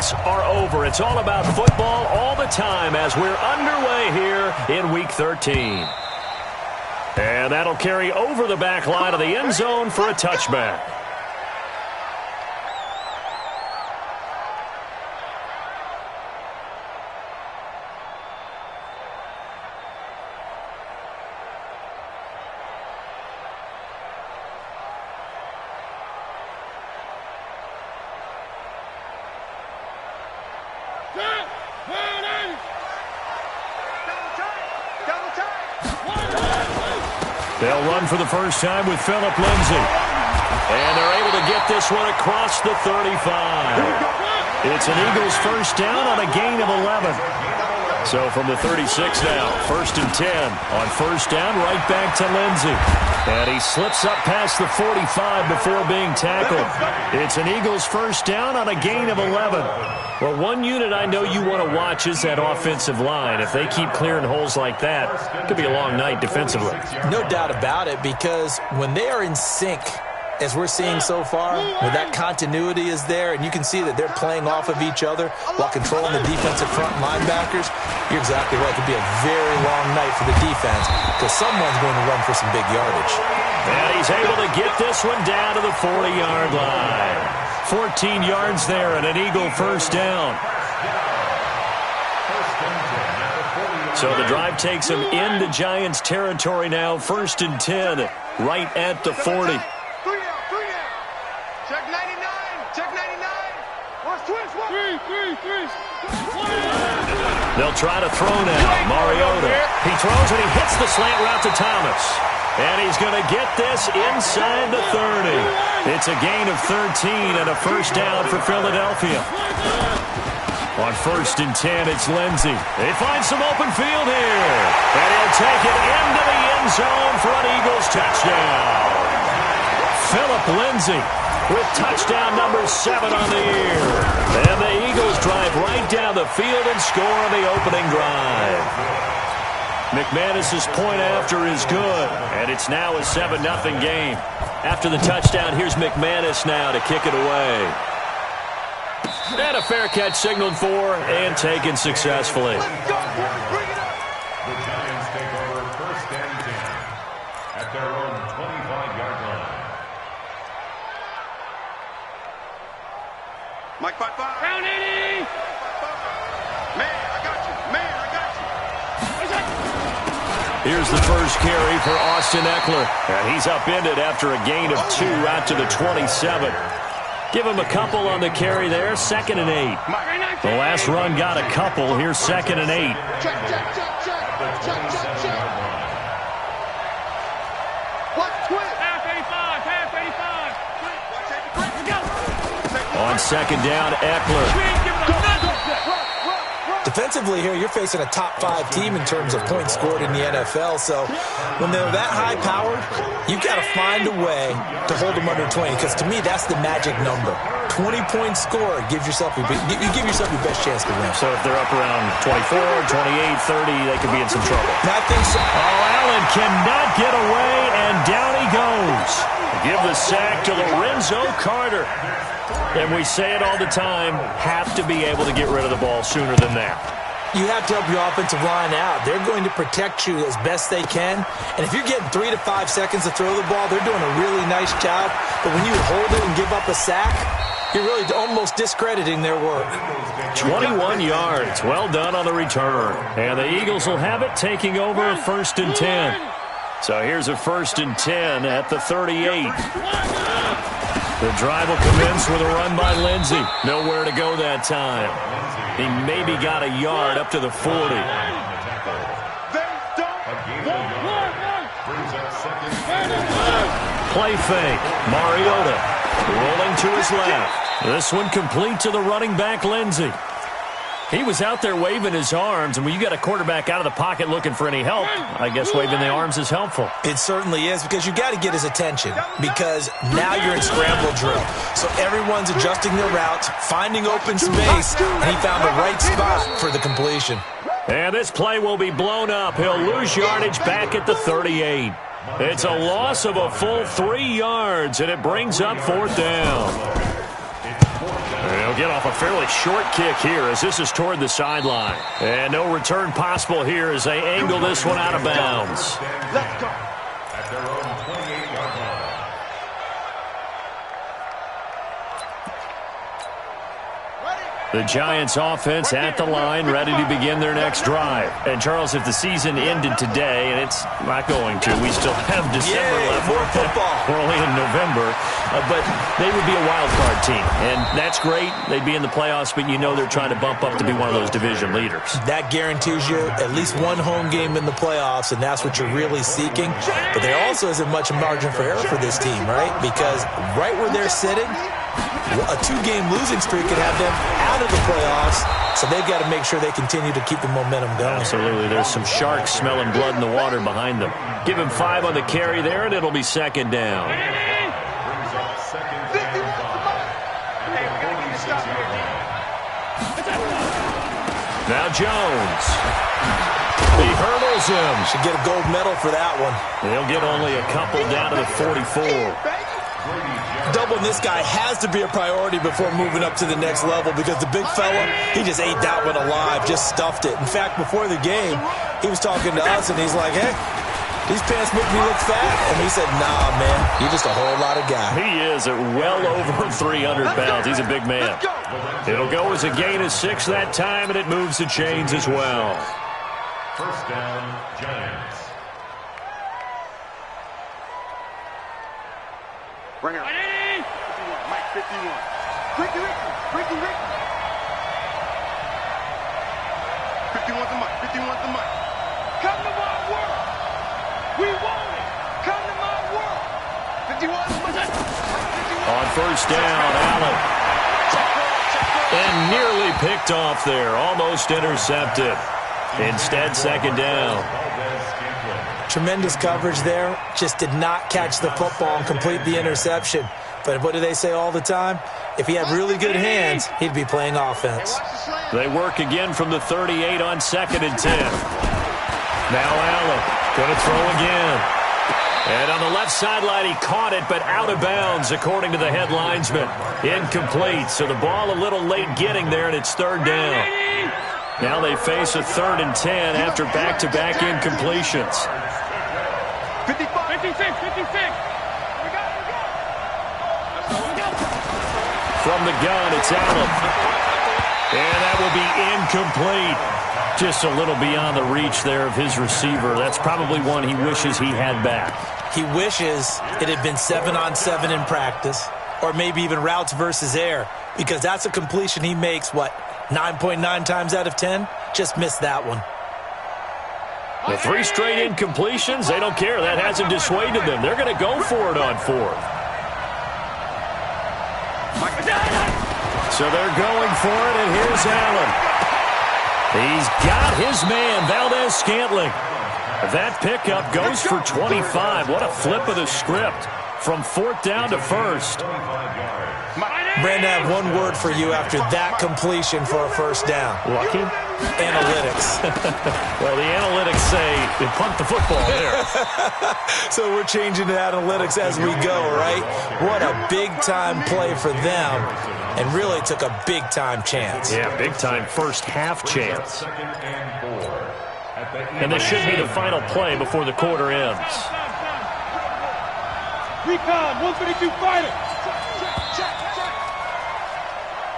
highlights are over. It's all about football all the time as we're underway here in Week 13. And that'll carry over the back line of the end zone for a touchback. They'll run for the first time with Phillip Lindsay. And they're able to get this one across the 35. It's an Eagles first down on a gain of 11. So from the 36 now, 1st and 10. On first down, right back to Lindsay. And he slips up past the 45 before being tackled. It's an Eagles first down on a gain of 11. Well, one unit I know you want to watch is that offensive line. If they keep clearing holes like that, it could be a long night defensively. No doubt about it, because when they are in sync, as we're seeing so far, where that continuity is there, and you can see that they're playing off of each other while controlling the defensive front linebackers, you're exactly right. It could be a very long night for the defense because someone's going to run for some big yardage. And he's able to get this one down to the 40-yard line. 14 yards there and an Eagle first down. So the drive takes him into Giants territory now. 1st and 10, right at the 40. Check 99. Check 99. Watch twist. Three. They'll try to throw now. Mariota. He throws and he hits the slant route to Thomas. And he's going to get this inside the 30. It's a gain of 13 and a first down for Philadelphia. On 1st and 10, it's Lindsay. They find some open field here. And he'll take it into the end zone for an Eagles touchdown. Phillip Lindsay with touchdown number 7 on the year. And the Eagles drive right down the field and score on the opening drive. McManus's point after is good, and it's now a 7-0 game. After the touchdown, here's McManus now to kick it away. And a fair catch signaled for and taken successfully. Bring it up. The Giants take over 1st and 10 at their own 25-yard line. Mike 5-5. Round 80. Man, I got you. Here's the first carry for Austin Eckler. And he's upended after a gain of 2 out to the 27. Give him a couple on the carry there. 2nd and 8. The last run got a couple. Here's 2nd and 8. Check. What? Twist. Half 85. On 2nd down, Eckler. Defensively here, you're facing a top-5 team in terms of points scored in the NFL. So when they're that high-powered, you've got to find a way to hold them under 20. Because to me, that's the magic number. 20 points scored gives yourself you give yourself your best chance to win. So if they're up around 24, 28, 30, they could be in some trouble. I think so. Oh, Allen cannot get away, and down he goes. Give the sack to Lorenzo Carter. And we say it all the time, have to be able to get rid of the ball sooner than that. You have to help your offensive line out. They're going to protect you as best they can. And if you're getting 3 to 5 seconds to throw the ball, they're doing a really nice job. But when you hold it and give up a sack, you're really almost discrediting their work. 21 yards. Well done on the return. And the Eagles will have it, taking over 1st and 10. So here's a 1st and 10 at the 38. The drive will commence with a run by Lindsay. Nowhere to go that time. He maybe got a yard up to the 40. Play fake. Mariota rolling to his left. This one complete to the running back, Lindsay. He was out there waving his arms, and when you got a quarterback out of the pocket looking for any help, I guess waving the arms is helpful. It certainly is, because you got to get his attention, because now you're in scramble drill. So everyone's adjusting their routes, finding open space, and he found the right spot for the completion. And this play will be blown up. He'll lose yardage back at the 38. It's a loss of a full 3 yards, and it brings up 4th down. And They'll get off a fairly short kick here as this is toward the sideline. And no return possible here as they angle this one out of bounds. Let's go. At their own 28-yard line. The Giants offense at the line, ready to begin their next drive. And, Charles, if the season ended today, and it's not going to, we still have December left. More football. We're only in November. But they would be a wild card team. And that's great. They'd be in the playoffs, but you know they're trying to bump up to be one of those division leaders. That guarantees you at least one home game in the playoffs, and that's what you're really seeking. But there also isn't much margin for error for this team, right? Because right where they're sitting, a two-game losing streak could have them out of the playoffs, so they've got to make sure they continue to keep the momentum going. Absolutely. There's some sharks smelling blood in the water behind them. Give him 5 on the carry there, and it'll be second down. Brings up second down and 5. Now Jones. He hurdles him. Should get a gold medal for that one. They'll get only a couple down to the 44. Doubling this guy has to be a priority before moving up to the next level because the big fella, he just ate that one alive, just stuffed it. In fact, before the game, he was talking to us, and he's like, hey, these pants make me look fat. And he said, nah, man, you're just a whole lot of guy. He is at well over 300 pounds. He's a big man. It'll go as a gain of 6 that time, and it moves the chains as well. First down, Giants. Bring it up. 51. Mike 51. Ricky. 51's the mic. 51's the mic. Come to my world. We want it. Come to my world. 51's the mic. On first down, Allen. And nearly picked off there. Almost intercepted. Instead, second down. Tremendous coverage there. Just did not catch the football and complete the interception. But what do they say all the time? If he had really good hands, he'd be playing offense. They work again from the 38 on 2nd and 10. Now Allen going to throw again. And on the left sideline, he caught it, but out of bounds, according to the head linesman. Incomplete, so the ball a little late getting there, and it's third down. Now they face a 3rd and 10 after back-to-back incompletions. 56. From the gun, it's Allen. And that will be incomplete. Just a little beyond the reach there of his receiver. That's probably one he wishes he had back. He wishes it had been 7-on-7 in practice, or maybe even routes versus air, because that's a completion he makes, 9.9 times out of 10? Just missed that one. The 3 straight incompletions, they don't care. That hasn't dissuaded them. They're going to go for it on 4th. So they're going for it, and here's Allen. He's got his man, Valdez-Scantling. That pickup goes for 25. What a flip of the script from 4th down to 1st. Brandon, I have one word for you after that completion for a first down. Lucky? Analytics. Well, the analytics say they punt the football there. So we're changing to analytics as we go, right? What a big-time play for them, and really took a big-time chance. Yeah, big-time first-half chance. And this should be the final play before the quarter ends. Recon, 152 fighter.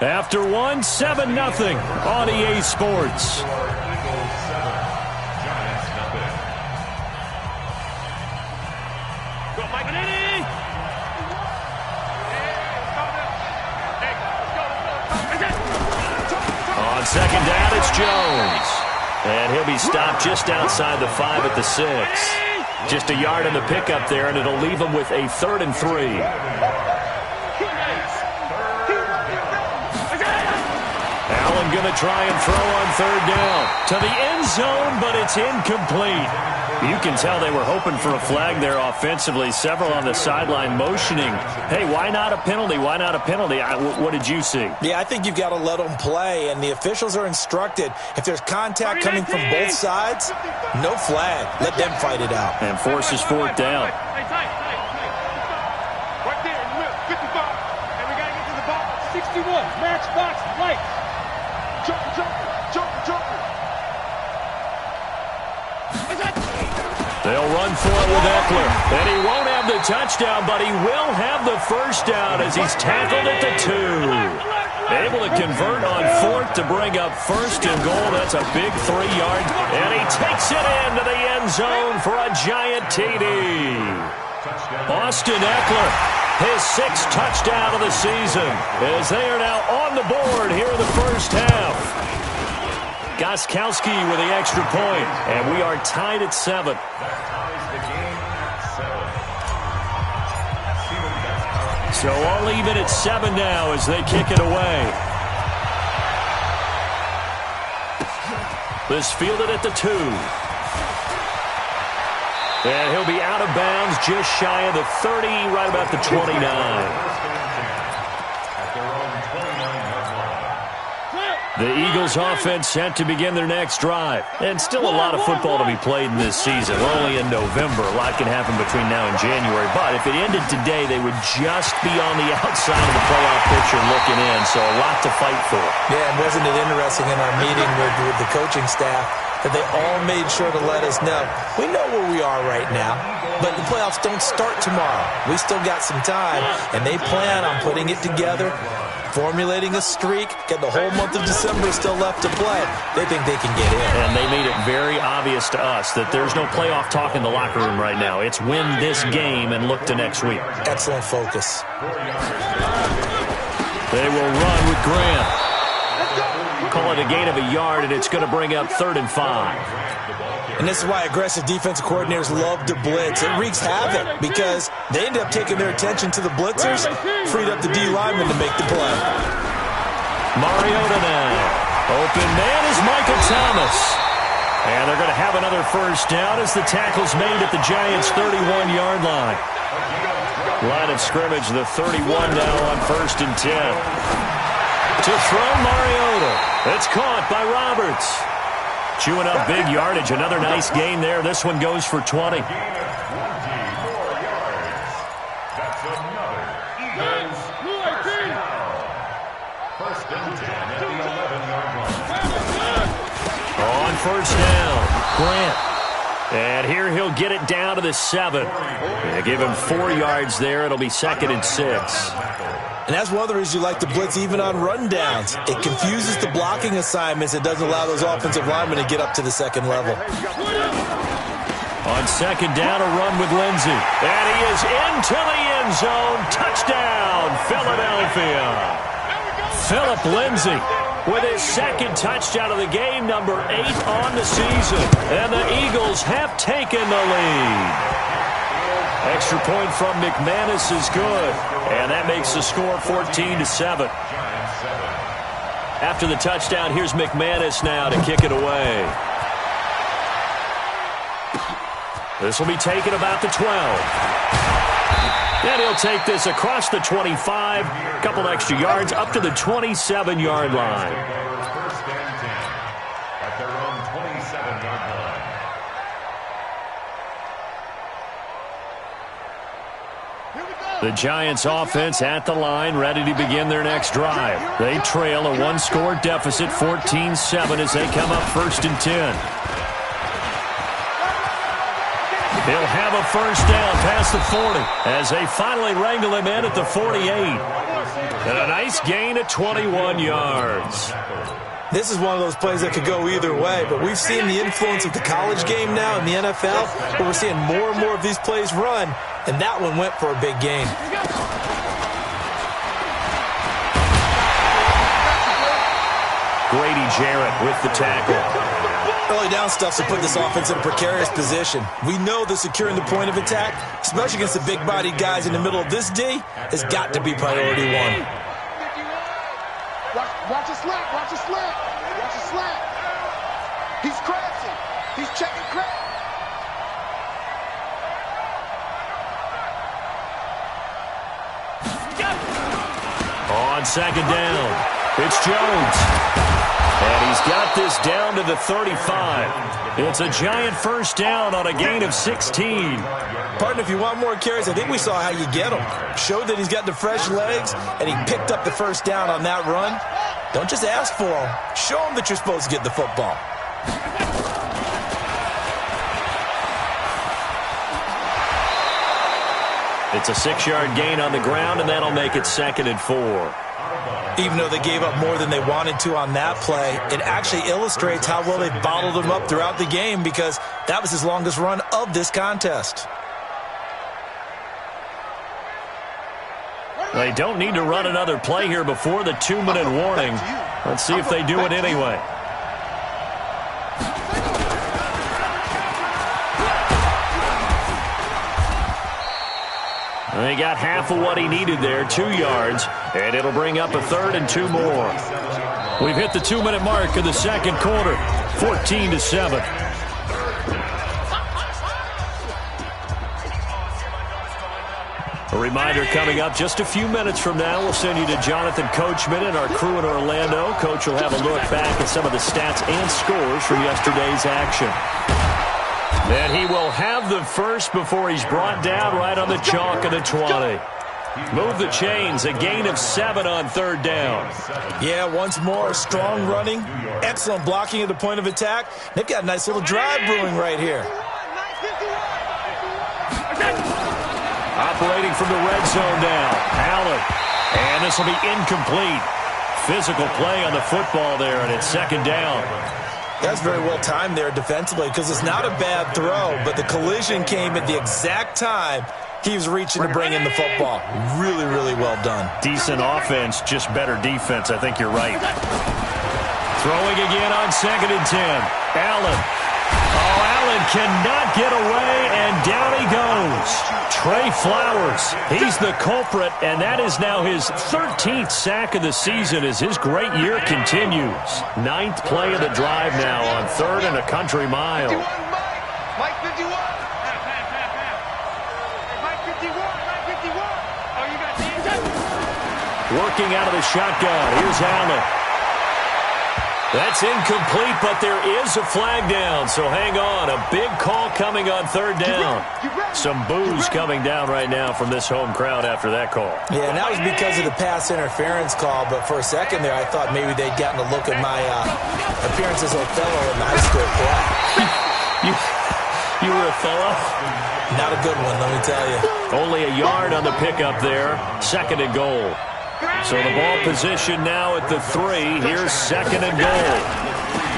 After 1, 7-0 on EA Sports. On 2nd down, it's Jones. And he'll be stopped just outside the 5 at the 6. Just a yard in the pickup there, and it'll leave him with a 3rd and 3. Allen going to try and throw on 3rd down to the end zone, but it's incomplete. You can tell they were hoping for a flag there offensively. Several on the sideline motioning, hey, why not a penalty? Why not a penalty? What did you see? Yeah, I think you've got to let them play, and the officials are instructed, if there's contact coming from both sides, no flag. Let them fight it out. And forces 4th down. Right there, 55. And we got to get to the ball. 61, match box. They'll run for it with Eckler. And he won't have the touchdown, but he will have the first down as he's tackled at the 2. Able to convert on 4th to bring up 1st and goal. That's a big 3-yard. And he takes it into the end zone for a giant TD. Austin Eckler, his 6th touchdown of the season, as they are now on the board here in the first half. Gostkowski with the extra point, and we are tied at 7. So all even at 7 now as they kick it away. This fielded at the 2. And he'll be out of bounds just shy of the 30, right about the 29. The Eagles offense set to begin their next drive. And still a lot of football to be played in this season. We're only in November. A lot can happen between now and January. But if it ended today, they would just be on the outside of the playoff picture looking in. So a lot to fight for. Yeah, and wasn't it interesting in our meeting with the coaching staff that they all made sure to let us know, we know where we are right now, but the playoffs don't start tomorrow. We still got some time, and they plan on putting it together, formulating a streak, get the whole month of December still left to play. They think they can get in. And they made it very obvious to us that there's no playoff talk in the locker room right now. It's win this game and look to next week. Excellent focus. They will run with Grant. Call it a gain of a yard, and it's going to bring up 3rd and 5. And this is why aggressive defensive coordinators love to blitz. It wreaks havoc because they end up taking their attention to the blitzers, freed up the D lineman to make the play. Mariota now. Open man is Michael Thomas. And they're going to have another first down as the tackle's made at the Giants' 31-yard line. Line of scrimmage, the 31 now on 1st and 10. To throw Mariota. It's caught by Roberts. Chewing up big yardage. Another nice gain there. This one goes for 20. On first down, Grant. And here he'll get it down to the 7. They give him 4 yards there. It'll be 2nd and 6. And that's one of the reasons you like to blitz even on rundowns. It confuses the blocking assignments. It doesn't allow those offensive linemen to get up to the second level. On 2nd down, a run with Lindsey. And he is into the end zone. Touchdown, Philadelphia. Philip Lindsey with his 2nd touchdown of the game, number 8 on the season. And the Eagles have taken the lead. Extra point from McManus is good, and that makes the score 14-7. After the touchdown, here's McManus now to kick it away. This will be taken about the 12. And he'll take this across the 25, a couple extra yards, up to the 27-yard line. At their own 27-yard line. The Giants offense at the line, ready to begin their next drive. They trail a 1-score deficit, 14-7, as they come up 1st and 10. He'll have a first down past the 40 as they finally wrangle him in at the 48. And a nice gain of 21 yards. This is one of those plays that could go either way, but we've seen the influence of the college game now in the NFL, where we're seeing more and more of these plays run, and that one went for a big gain. Grady Jarrett with the tackle. Early down stuff to put this offense in a precarious position. We know that securing the point of attack, especially against the big-bodied guys in the middle of this D, has got to be priority one. Watch a slant, watch a slant, watch a slant. He's crashing, he's checking crash. On 2nd down, it's Jones. And he's got this down to the 35. It's a giant first down on a gain of 16. Partner, if you want more carries, I think we saw how you get them. Showed that he's got the fresh legs, and he picked up the first down on that run. Don't just ask for them. Show them that you're supposed to get the football. It's a 6-yard gain on the ground, and that'll make it 2nd and 4. Even though they gave up more than they wanted to on that play, it actually illustrates how well they bottled them up throughout the game because that was his longest run of this contest. They don't need to run another play here before the 2-minute warning. Let's see if they do it anyway. They got half of what he needed there, 2 yards, and it'll bring up a 3rd and 2 more. We've hit the 2-minute mark of the second quarter, 14-7. A reminder coming up just a few minutes from now, we'll send you to Jonathan Coachman and our crew in Orlando. Coach will have a look back at some of the stats and scores from yesterday's action. And he will have the first before he's brought down right on the chalk of the 20. Move the chains, a gain of 7 on 3rd down. Yeah, once more, strong running, excellent blocking at the point of attack. They've got a nice little drive brewing right here. Operating from the red zone now, Allen. And this will be incomplete. Physical play on the football there, and it's 2nd down. That's very well timed there defensively because it's not a bad throw, but the collision came at the exact time he was reaching to bring in the football. Really, really well done. Decent offense, just better defense. I think you're right. Throwing again on 2nd and 10. Allen. Oh, Allen cannot get away, and down he goes. Trey Flowers, he's the culprit, and that is now his 13th sack of the season as his great year continues. 9th play of the drive now on 3rd and a country mile. Mike 51. Mike 51. Mike 51. Oh, you got the Working out of the shotgun. Here's Allen. That's incomplete, but there is a flag down, so hang on. A big call coming on 3rd down. Some boos coming down right now from this home crowd after that call. Yeah, and that was because of the pass interference call, but for a second there I thought maybe they'd gotten a look at my appearance as Othello in the high school play. You were Othello? Not a good one, let me tell you. Only a yard on the pickup there. 2nd and goal. So the ball position now at the 3. Here's 2nd and goal.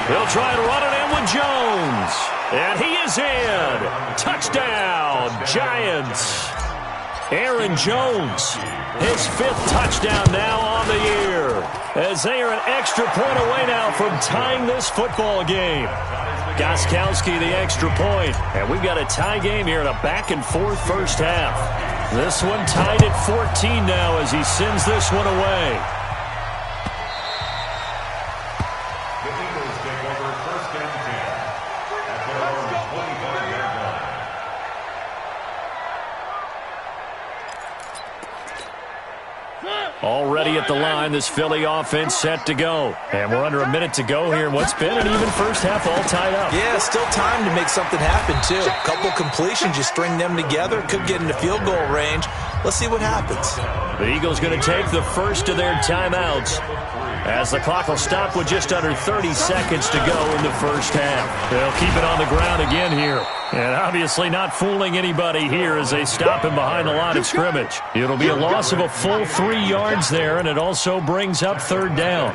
They'll try to run it in with Jones. And he is in. Touchdown, Giants. Aaron Jones, his 5th touchdown now on the year. As they are an extra point away now from tying this football game. Gostkowski the extra point. And we've got a tie game here in a back-and-forth first half. This one tied at 14 now as he sends this one away. The Eagles take over 1st and 10 at their own 25-yard line. Already at the line, this Philly offense set to go. And we're under a minute to go here in what's been an even first half, all tied up. Yeah, still time to make something happen, too. A couple completions, you string them together, could get into field goal range. Let's see what happens. The Eagles going to take the first of their timeouts as the clock will stop with just under 30 seconds to go in the first half. They'll keep it on the ground again here. And obviously not fooling anybody here as they stop him behind the line of scrimmage. It'll be a loss of a full 3 yards there, and it also brings up 3rd down.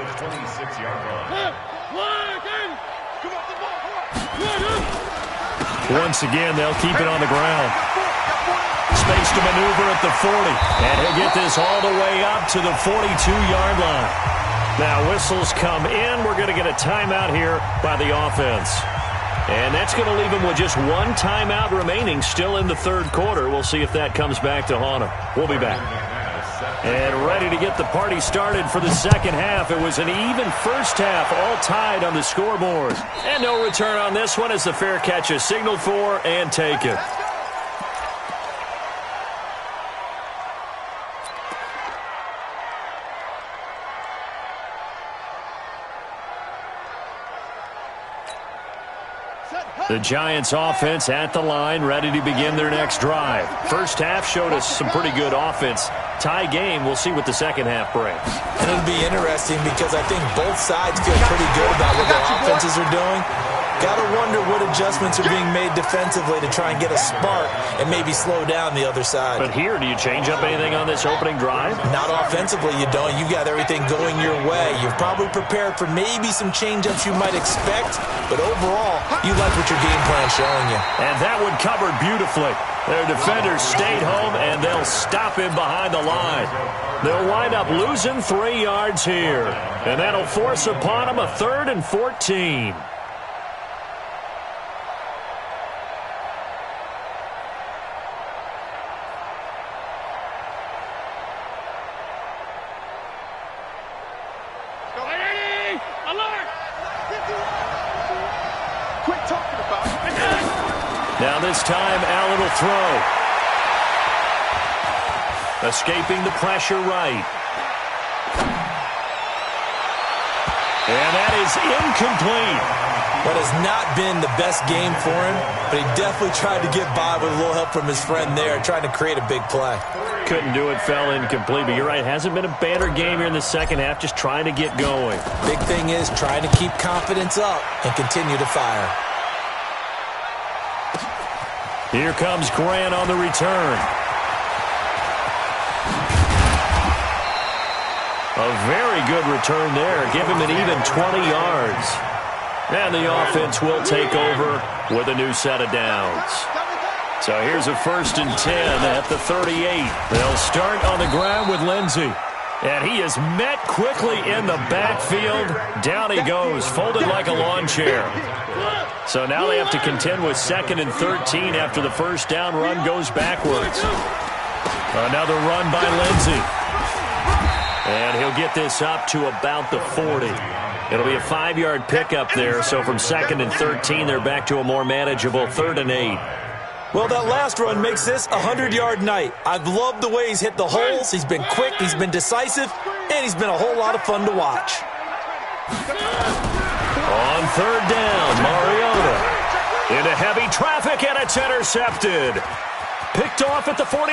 Once again, they'll keep it on the ground. Space to maneuver at the 40. And he'll get this all the way up to the 42-yard line. Now whistles come in. We're going to get a timeout here by the offense. And that's going to leave him with just one timeout remaining still in the 3rd quarter. We'll see if that comes back to haunt him. We'll be back. And ready to get the party started for the 2nd half. It was an even first half, all tied on the scoreboard. And no return on this one as the fair catch is signaled for and taken. The Giants offense at the line, ready to begin their next drive. First half showed us some pretty good offense. Tie game, we'll see what the second half brings. And it'll be interesting because I think both sides feel pretty good about what their offenses are doing. Got to wonder what adjustments are being made defensively to try and get a spark and maybe slow down the other side. But here, do you change up anything on this opening drive? Not offensively, you don't. You got everything going your way. You've probably prepared for maybe some change-ups you might expect, but overall, you like what your game plan's showing you. And that one covered beautifully. Their defenders stayed home, and they'll stop him behind the line. They'll wind up losing 3 yards here, and that'll force upon them a 3rd and 14. Now this time, Allen will throw. Escaping the pressure right. And that is incomplete. That has not been the best game for him, but he definitely tried to get by with a little help from his friend there, trying to create a big play. Couldn't do it, fell incomplete, but you're right, hasn't been a banner game here in the second half, just trying to get going. Big thing is trying to keep confidence up and continue to fire. Here comes Grant on the return. A very good return there. Give him an even 20 yards. And the offense will take over with a new set of downs. So here's a 1st and 10 at the 38. They'll start on the ground with Lindsey. And he is met quickly in the backfield. Down he goes, folded like a lawn chair. So now they have to contend with 2nd and 13 after the first down run goes backwards. Another run by Lindsey. And he'll get this up to about the 40. It'll be a 5-yard pickup there. So from 2nd and 13, they're back to a more manageable 3rd and 8. Well, that last run makes this a 100-yard night. I've loved the way he's hit the holes. He's been quick, he's been decisive, and he's been a whole lot of fun to watch. On 3rd down, Mariota into heavy traffic, and it's intercepted. Picked off at the 49.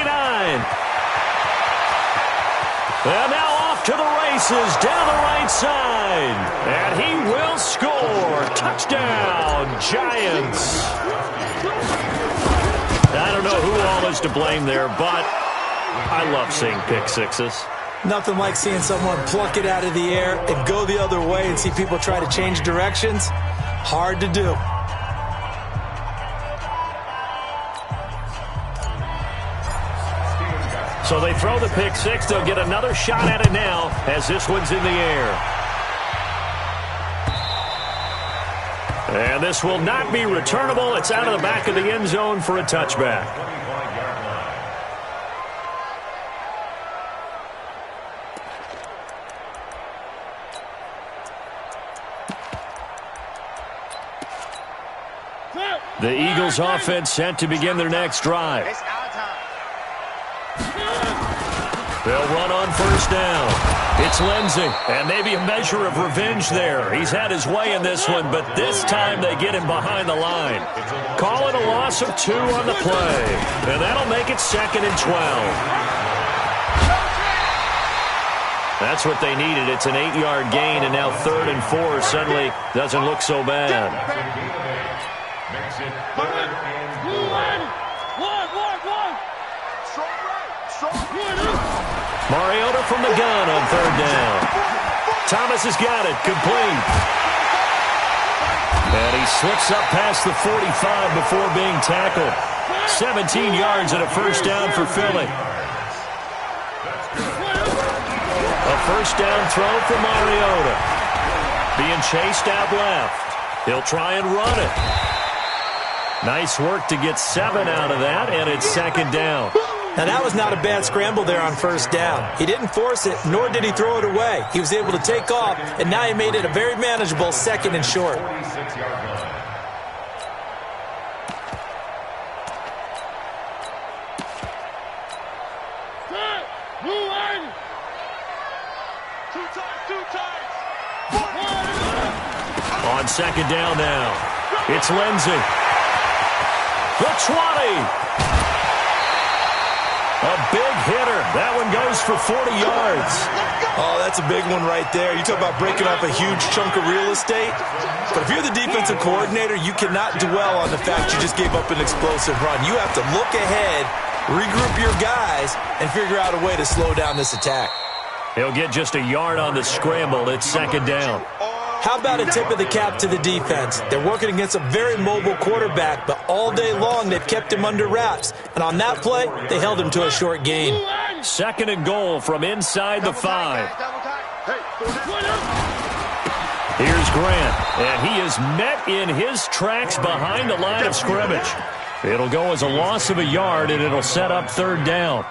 And now off to the races down the right side. And he will score. Touchdown, Giants. I don't know who all is to blame there, but I love seeing pick sixes. Nothing like seeing someone pluck it out of the air and go the other way and see people try to change directions. Hard to do. So they throw the pick six. They'll get another shot at it now as this one's in the air. And this will not be returnable. It's out of the back of the end zone for a touchback. The Eagles offense set to begin their next drive. They'll run on 1st down. It's Lindsey, and maybe a measure of revenge there. He's had his way in this one, but this time they get him behind the line. Call it a loss of 2 on the play, and that'll make it 2nd and 12. That's what they needed. It's an 8-yard gain, and now 3rd and 4 suddenly doesn't look so bad. Makes it 3rd and 4. Mariota from the gun on 3rd down. Thomas has got it, complete. And he slips up past the 45 before being tackled. 17 yards and a 1st down for Philly. A 1st down throw for Mariota. Being chased out left. He'll try and run it. Nice work to get 7 out of that, and it's 2nd down. Now, that was not a bad scramble there on 1st down. He didn't force it, nor did he throw it away. He was able to take off, and now he made it a very manageable 2nd and short. 46-yard line. On 2nd down now. It's Lindsay. The 20. A big hitter. That one goes for 40 yards. Oh, that's a big one right there. You talk about breaking off a huge chunk of real estate. But if you're the defensive coordinator, you cannot dwell on the fact you just gave up an explosive run. You have to look ahead, regroup your guys, and figure out a way to slow down this attack. He'll get just a yard on the scramble. It's second down. How about a tip of the cap to the defense? They're working against a very mobile quarterback, but all day long they've kept him under wraps. And on that play, they held him to a short gain. Second and goal from inside the 5. Here's Grant, and he is met in his tracks behind the line of scrimmage. It'll go as a loss of a yard, and it'll set up third down.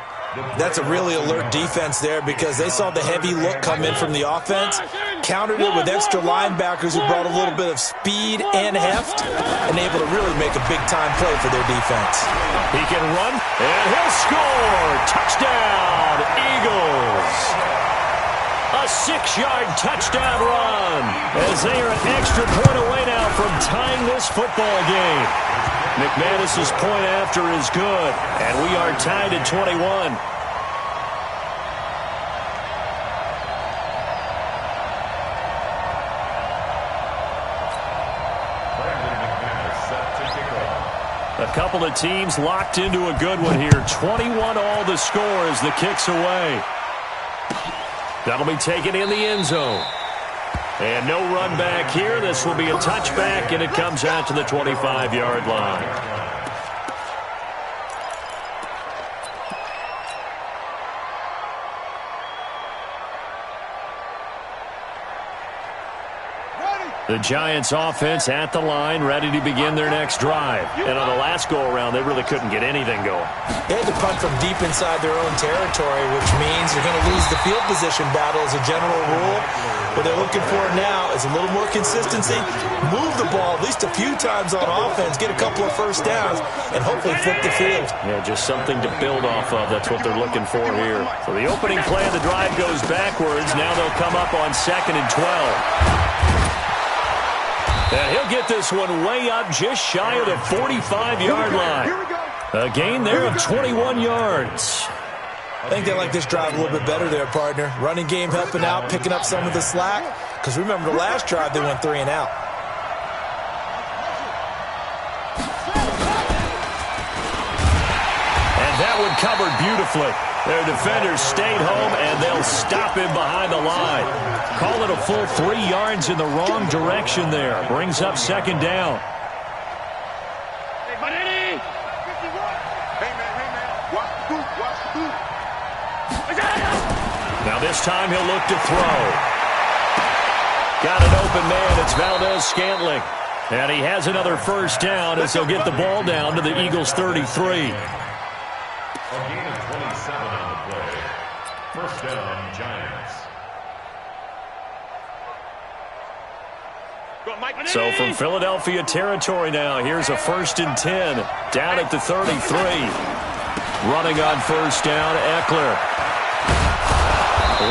That's a really alert defense there because they saw the heavy look come in from the offense, countered it with extra linebackers who brought a little bit of speed and heft, and able to really make a big-time play for their defense. He can run, and he'll score! Touchdown, Eagles! A 6-yard touchdown run as they are an extra point away now from tying this football game. McManus's point after is good, and we are tied at 21. A couple of teams locked into a good one here. 21 all the score as the kick's away. That'll be taken in the end zone. And no run back here. This will be a touchback, and it comes out to the 25-yard line. The Giants offense at the line, ready to begin their next drive. And on the last go-around, they really couldn't get anything going. They had to punt from deep inside their own territory, which means you're going to lose the field position battle as a general rule. What they're looking for now is a little more consistency, move the ball at least a few times on offense, get a couple of first downs, and hopefully flip the field. Yeah, just something to build off of. That's what they're looking for here. So the opening play of the drive goes backwards. Now they'll come up on 2nd and 12. And he'll get this one way up just shy of the 45-yard line. A gain there of 21 yards. I think they like this drive a little bit better there, partner. Running game helping out, picking up some of the slack. Because remember, the last drive they went 3 and out. And that one covered beautifully. Their defenders stayed home, and they'll stop him behind the line. Call it a full 3 yards in the wrong direction there. Brings up second down. Now this time he'll look to throw. Got an open man. It's Valdez-Scantling. And he has another first down as they'll get the ball down to the Eagles' 33. A gain of 27 on the play. First down, Giants. So from Philadelphia territory now, here's a 1st and 10. Down at the 33. Running on first down, Eckler.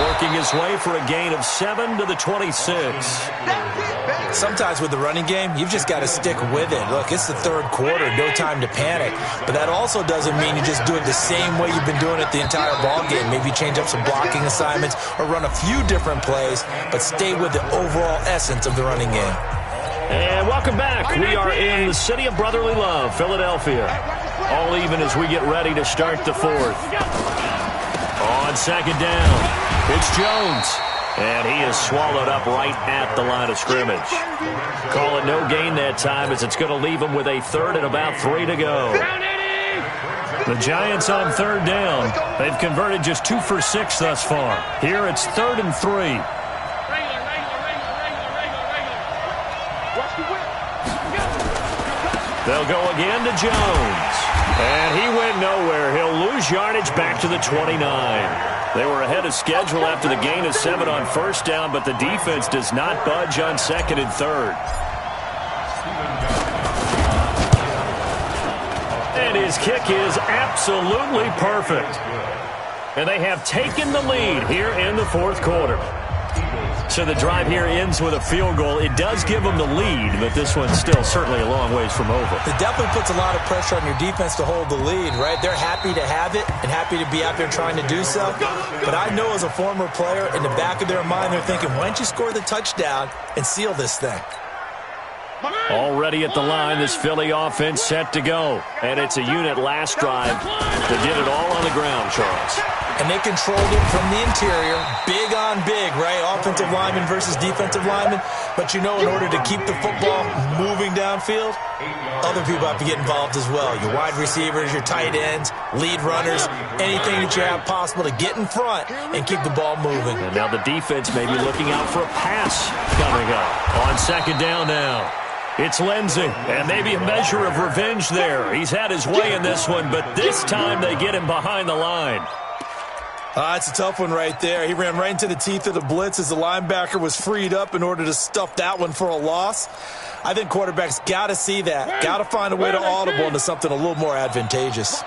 Working his way for a gain of 7 to the 26. Sometimes with the running game, you've just got to stick with it. Look, it's the third quarter, no time to panic. But that also doesn't mean you just do it the same way you've been doing it the entire ball game. Maybe change up some blocking assignments or run a few different plays, but stay with the overall essence of the running game. And welcome back. We are in the city of brotherly love, Philadelphia. All even as we get ready to start the fourth. On second down, it's Jones. And he is swallowed up right at the line of scrimmage. Call it no gain that time as it's going to leave him with a 3rd and about 3 to go. The Giants on 3rd down. They've converted just 2 for 6 thus far. Here it's 3rd and 3. They'll go again to Jones. And he went nowhere. He'll lose yardage back to the 29. They were ahead of schedule after the gain of 7 on first down, but the defense does not budge on 2nd and 3rd. And his kick is absolutely perfect. And they have taken the lead here in the 4th quarter. So the drive here ends with a field goal. It does give them the lead, but this one's still certainly a long ways from over. It definitely puts a lot of pressure on your defense to hold the lead, right? They're happy to have it and happy to be out there trying to do so. But I know as a former player, in the back of their mind, they're thinking, why don't you score the touchdown and seal this thing? Already at the line, this Philly offense set to go. And it's a unit last drive that did it all on the ground, Charles. And they controlled it from the interior, big on big, right? Offensive lineman versus defensive lineman. But you know, in order to keep the football moving downfield, other people have to get involved as well. Your wide receivers, your tight ends, lead runners, anything that you have possible to get in front and keep the ball moving. And now the defense may be looking out for a pass coming up on second down now. It's Lindsey, and maybe a measure of revenge there. He's had his way in this one, but this time they get him behind the line. It's a tough one right there. He ran right into the teeth of the blitz as the linebacker was freed up in order to stuff that one for a loss. I think quarterbacks got to see that, got to find a way to audible into something a little more advantageous. From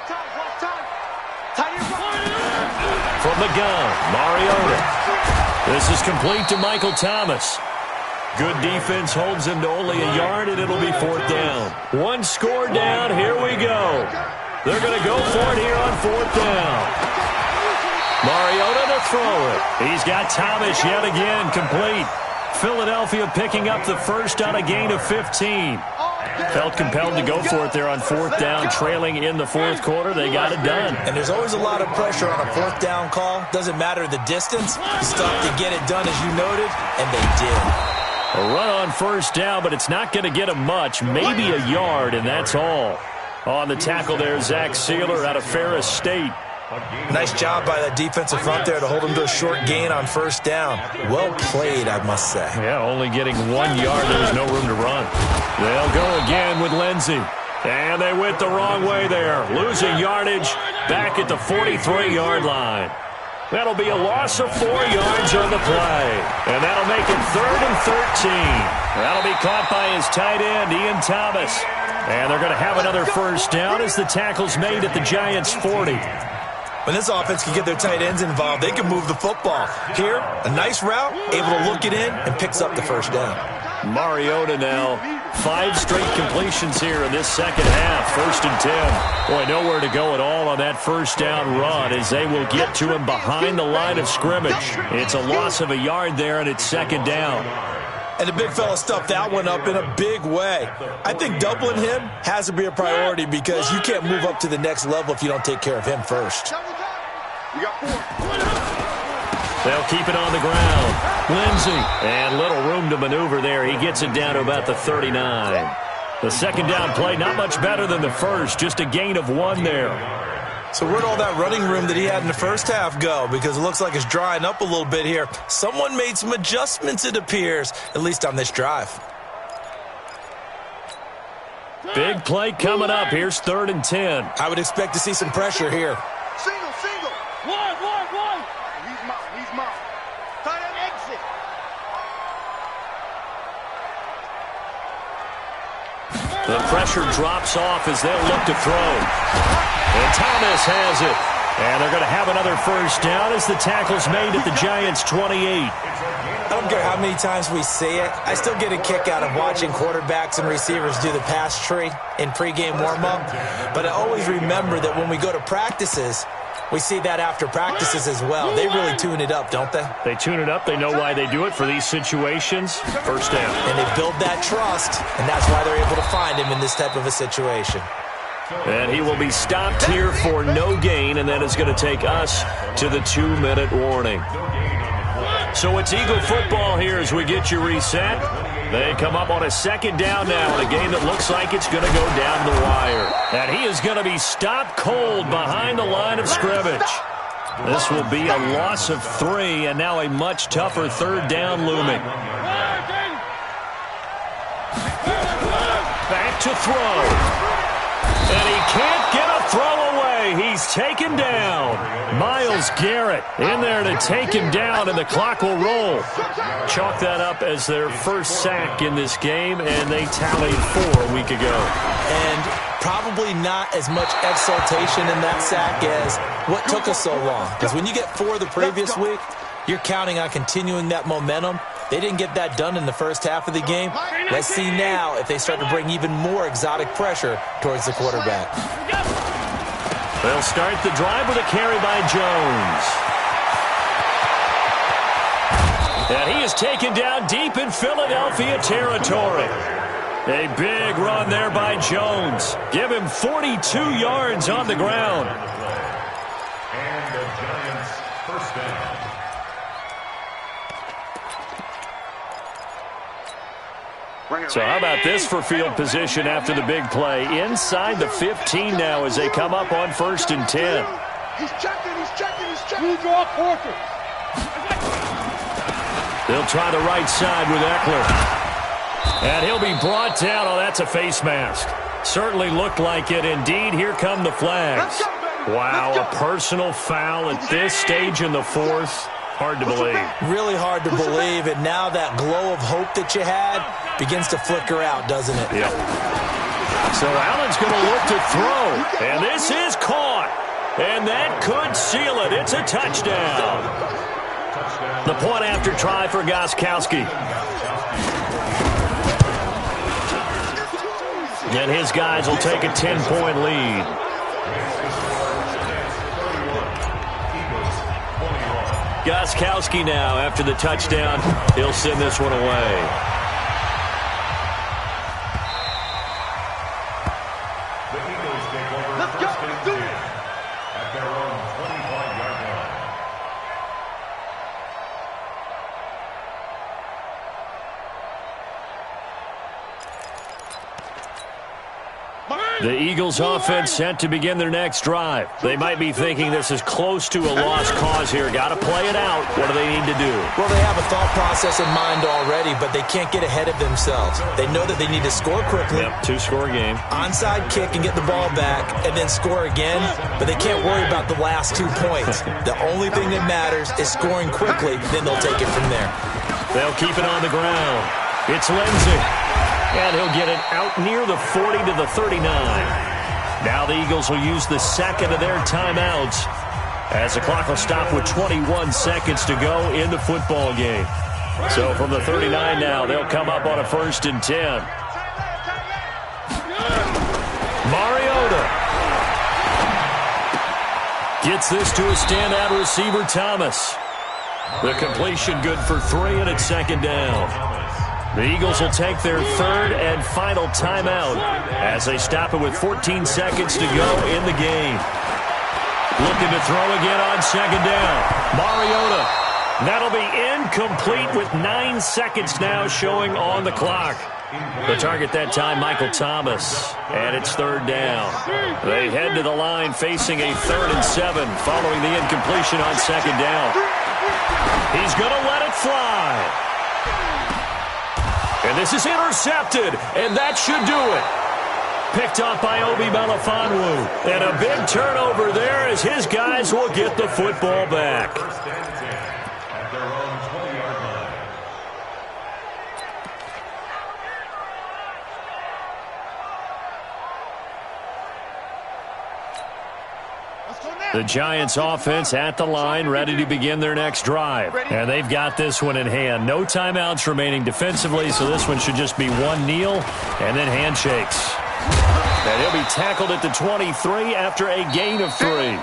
the gun, Mariota. This is complete to Michael Thomas. Good defense holds him to only a yard, and it'll be fourth down. One score down. Here we go. They're going to go for it here on fourth down. Mariota to throw it. He's got Thomas yet again complete. Philadelphia picking up the first on a gain of 15. Felt compelled to go for it there on fourth down, trailing in the fourth quarter. They got it done. And there's always a lot of pressure on a fourth down call. Doesn't matter the distance. You stop to get it done, as you noted, and they did. A run on first down, but it's not going to get him much. Maybe a yard, and that's all. On the tackle there, Zach Sealer out of Ferris State. Nice job by that defensive front there to hold him to a short gain on first down. Well played, I must say. Yeah, only getting 1 yard. There was no room to run. They'll go again with Lindsey. And they went the wrong way there. Losing yardage back at the 43-yard line. That'll be a loss of 4 yards on the play. And that'll make it 3rd and 13. That'll be caught by his tight end, Ian Thomas. And they're going to have another first down as the tackle's made at the Giants' 40. When this offense can get their tight ends involved, they can move the football. Here, a nice route, able to look it in, and picks up the first down. Mariota now, 5 straight completions here in this second half. 1st and 10. Boy, nowhere to go at all on that first down run as they will get to him behind the line of scrimmage. It's a loss of a yard there, and it's second down. And the big fella stuffed that one up in a big way. I think doubling him has to be a priority because you can't move up to the next level if you don't take care of him first. They'll keep it on the ground. Lindsey, and little room to maneuver there. He gets it down to about the 39. The second down play, not much better than the first, just a gain of 1 there. So where'd all that running room that he had in the first half go? Because it looks like it's drying up a little bit here. Someone made some adjustments, it appears, at least on this drive. Big play coming up. Here's 3rd and 10. I would expect to see some pressure here. Single. One. He's mine. Tight end exit. The pressure drops off as they'll look to throw. And Thomas has it. And they're going to have another first down as the tackle's made at the Giants' 28. I don't care how many times we see it. I still get a kick out of watching quarterbacks and receivers do the pass tree in pregame warm-up. But I always remember that when we go to practices, we see that after practices as well. They really tune it up, don't they? They tune it up. They know why they do it for these situations. First down. And they build that trust, and that's why they're able to find him in this type of a situation. And he will be stopped here for no gain, and that is going to take us to the 2-minute warning. So it's Eagle football here as we get you reset. They come up on a second down now in a game that looks like it's going to go down the wire. And he is going to be stopped cold behind the line of scrimmage. This will be a loss of 3, and now a much tougher 3rd down looming. Back to throw. And he can't get a throw away. He's taken down. Myles Garrett in there to take him down, and the clock will roll. Chalk that up as their first sack in this game, and they tallied 4 a week ago. And probably not as much exultation in that sack as what took us so long. Because when you get 4 the previous week, you're counting on continuing that momentum They didn't get that done in the first half of the game. Let's see now if they start to bring even more exotic pressure towards the quarterback. They'll start the drive with a carry by Jones. And he is taken down deep in Philadelphia territory. A big run there by Jones. Give him 42 yards on the ground. And the Giants first down. So how about this for field position after the big play? Inside the 15 now as they come up on 1st and 10. He's checking, he's checking, he's checking. We draw quarter. They'll try the right side with Eckler. And he'll be brought down. Oh, that's a face mask. Certainly looked like it. Indeed, here come the flags. Wow, a personal foul at this stage in the 4th. Hard to believe. Really hard to believe, and now that glow of hope that you had begins to flicker out, doesn't it? Yep. So Allen's going to look to throw, and this is caught. And that could seal it. It's a touchdown. The point after try for Gostkowski. And his guys will take a 10-point lead. Gostkowski now, after the touchdown, he'll send this one away. The Eagles take over first and 10 at their own 25-yard line. The Eagles offense set to begin their next drive. They might be thinking this is close to a lost cause here. Got to play it out. What do they need to do? Well, they have a thought process in mind already, but they can't get ahead of themselves. They know that they need to score quickly. Yep, 2-score game. Onside kick and get the ball back and then score again, but they can't worry about the last 2 points. The only thing that matters is scoring quickly, then they'll take it from there. They'll keep it on the ground. It's Lindsey. And he'll get it out near the 40 to the 39. Now the Eagles will use the second of their timeouts as the clock will stop with 21 seconds to go in the football game. So from the 39 now, they'll come up on a 1st and 10. Mariota gets this to a standout receiver, Thomas. The completion good for 3, and it's 2nd down. The Eagles will take their 3rd and final timeout as they stop it with 14 seconds to go in the game. Looking to throw again on 2nd down. Mariota. That'll be incomplete with 9 seconds now showing on the clock. The target that time, Michael Thomas. And it's 3rd down. They head to the line facing a 3rd and 7 following the incompletion on 2nd down. He's going to let it fly. And this is intercepted, and that should do it. Picked up by Obi Melifonwu. And a big turnover there as his guys will get the football back. First and 10 at their own 20-yard line. The Giants offense at the line, ready to begin their next drive. And they've got this one in hand. No timeouts remaining defensively, so this one should just be one kneel and then handshakes. And he'll be tackled at the 23 after a gain of 3.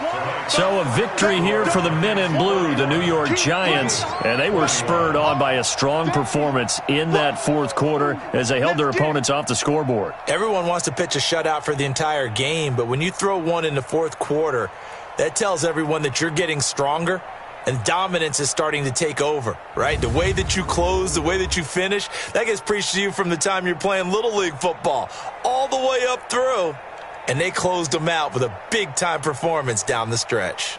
So a victory here for the men in blue, the New York Giants. And they were spurred on by a strong performance in that 4th quarter as they held their opponents off the scoreboard. Everyone wants to pitch a shutout for the entire game, but when you throw one in the 4th quarter, that tells everyone that you're getting stronger and dominance is starting to take over, right? The way that you close, the way that you finish, that gets preached to you from the time you're playing Little League football all the way up through. And they closed them out with a big-time performance down the stretch.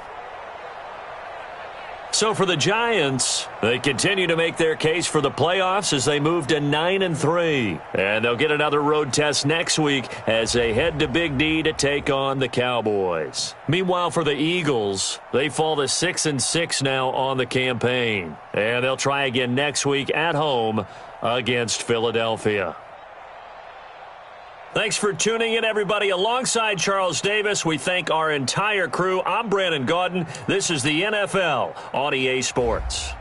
So for the Giants, they continue to make their case for the playoffs as they move to 9-3. And they'll get another road test next week as they head to Big D to take on the Cowboys. Meanwhile, for the Eagles, they fall to 6-6 now on the campaign. And they'll try again next week at home against Philadelphia. Thanks for tuning in, everybody. Alongside Charles Davis, we thank our entire crew. I'm Brandon Gaudin. This is the NFL on EA Sports.